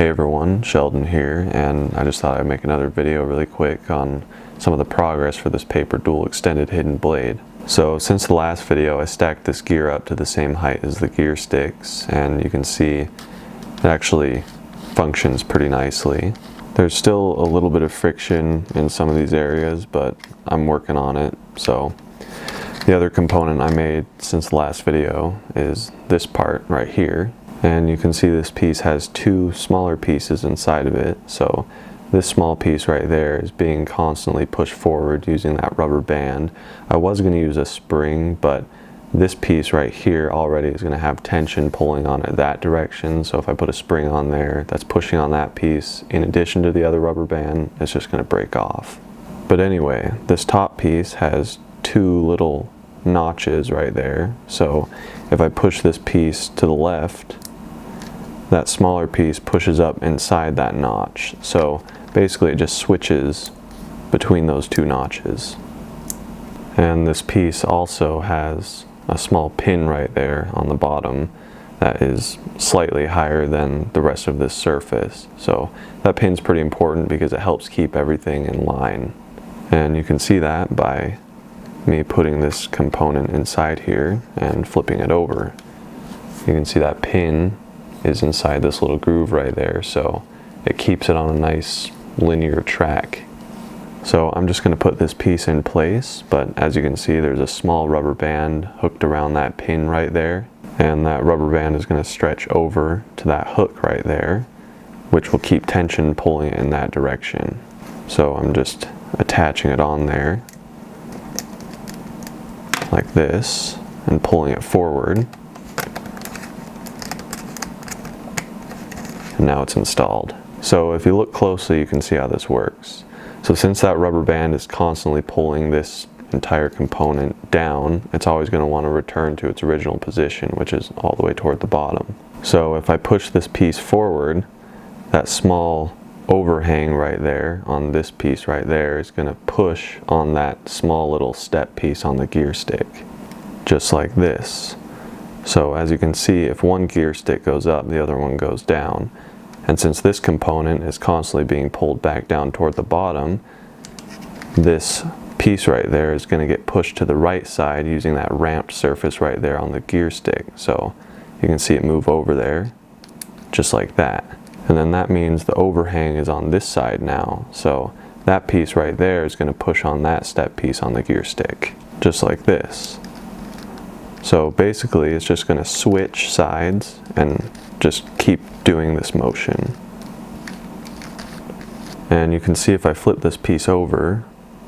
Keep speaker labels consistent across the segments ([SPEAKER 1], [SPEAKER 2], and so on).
[SPEAKER 1] Hey everyone, Sheldon here, and I just thought I'd make another video really quick on some of the progress for this paper dual extended hidden blade. So since the last video, I stacked this gear up to the same height as the gear sticks, and you can see it actually functions pretty nicely. There's still a little bit of friction in some of these areas, but I'm working on it. So the other component I made since the last video is this part right here. And you can see this piece has two smaller pieces inside of it. So this small piece right there is being constantly pushed forward using that rubber band. I was going to use a spring, but this piece right here already is going to have tension pulling on it that direction. So if I put a spring on there that's pushing on that piece in addition to the other rubber band, it's just going to break off. But anyway, this top piece has two little notches right there. So if I push this piece to the left, that smaller piece pushes up inside that notch. So basically it just switches between those two notches. And this piece also has a small pin right there on the bottom that is slightly higher than the rest of this surface. So that pin's pretty important because it helps keep everything in line. And you can see that by me putting this component inside here and flipping it over. You can see that pin is inside this little groove right there, so it keeps it on a nice linear track. So I'm just going to put this piece in place, but as you can see there's a small rubber band hooked around that pin right there, and that rubber band is going to stretch over to that hook right there, which will keep tension pulling in that direction. So I'm just attaching it on there like this and pulling it forward. And now it's installed. So if you look closely, you can see how this works. So since that rubber band is constantly pulling this entire component down, it's always going to want to return to its original position, which is all the way toward the bottom. So if I push this piece forward, that small overhang right there on this piece right there is going to push on that small little step piece on the gear stick, just like this. So as you can see, if one gear stick goes up, the other one goes down. And since this component is constantly being pulled back down toward the bottom, this piece right there is going to get pushed to the right side using that ramped surface right there on the gear stick. So you can see it move over there, just like that. And then that means the overhang is on this side now. So that piece right there is going to push on that step piece on the gear stick, just like this. So basically it's just going to switch sides and just keep doing this motion. And you can see if I flip this piece over,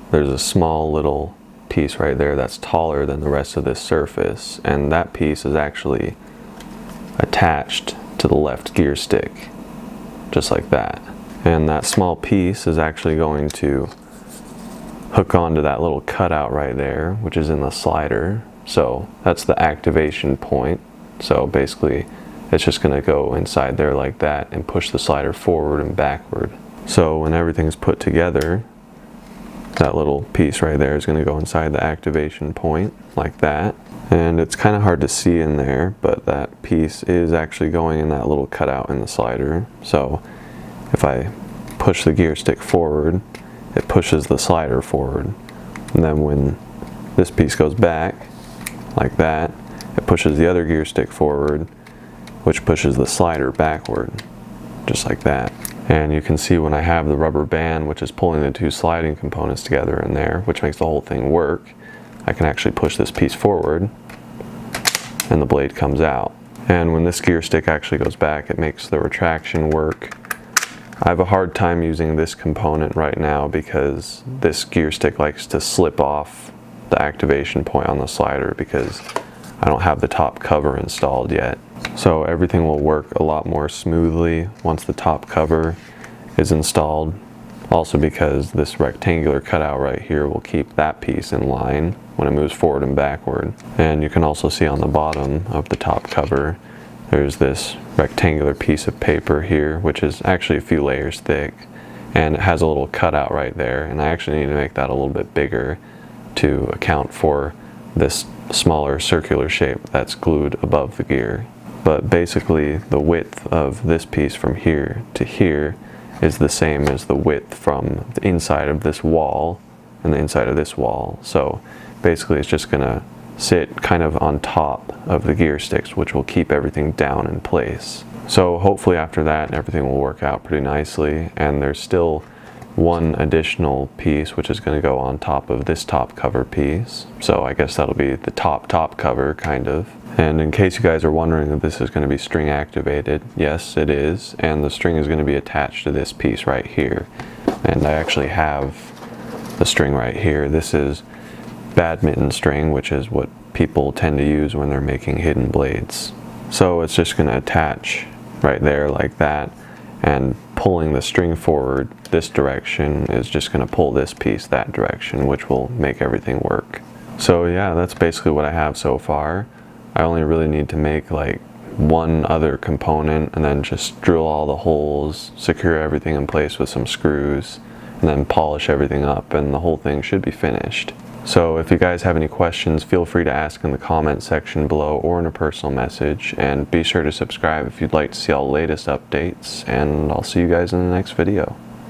[SPEAKER 1] there's a small little piece right there that's taller than the rest of this surface, and that piece is actually attached to the left gear stick, just like that. And that small piece is actually going to hook onto that little cutout right there, which is in the slider. So that's the activation point. So basically it's just going to go inside there like that and push the slider forward and backward. So when everything's put together, that little piece right there is going to go inside the activation point like that. And it's kind of hard to see in there, but that piece is actually going in that little cutout in the slider. So if I push the gear stick forward, it pushes the slider forward. And then when this piece goes back like that, it pushes the other gear stick forward, which pushes the slider backward, just like that. And you can see when I have the rubber band, which is pulling the two sliding components together in there, which makes the whole thing work, I can actually push this piece forward and the blade comes out. And when this gear stick actually goes back, it makes the retraction work. I have a hard time using this component right now because this gear stick likes to slip off the activation point on the slider because I don't have the top cover installed yet. So everything will work a lot more smoothly once the top cover is installed. Also because this rectangular cutout right here will keep that piece in line when it moves forward and backward. And you can also see on the bottom of the top cover, there's this rectangular piece of paper here, which is actually a few layers thick. And it has a little cutout right there. And I actually need to make that a little bit bigger to account for this smaller circular shape that's glued above the gear. but basically the width of this piece from here to here is the same as the width from the inside of this wall and the inside of this wall. So basically it's just going to sit kind of on top of the gear sticks, which will keep everything down in place. So hopefully after that everything will work out pretty nicely, and there's still one additional piece which is going to go on top of this top cover piece. So I guess that'll be the top cover kind of. And in case you guys are wondering if this is going to be string activated, yes it is, and the string is going to be attached to this piece right here. And I actually have the string right here. This is badminton string, which is what people tend to use when they're making hidden blades. So it's just going to attach right there like that, and pulling the string forward this direction is just going to pull this piece that direction, which will make everything work. So yeah, that's basically what I have so far. I only really need to make like one other component and then just drill all the holes, secure everything in place with some screws, and then polish everything up, and the whole thing should be finished. So if you guys have any questions, feel free to ask in the comment section below or in a personal message, and be sure to subscribe if you'd like to see all the latest updates, and I'll see you guys in the next video.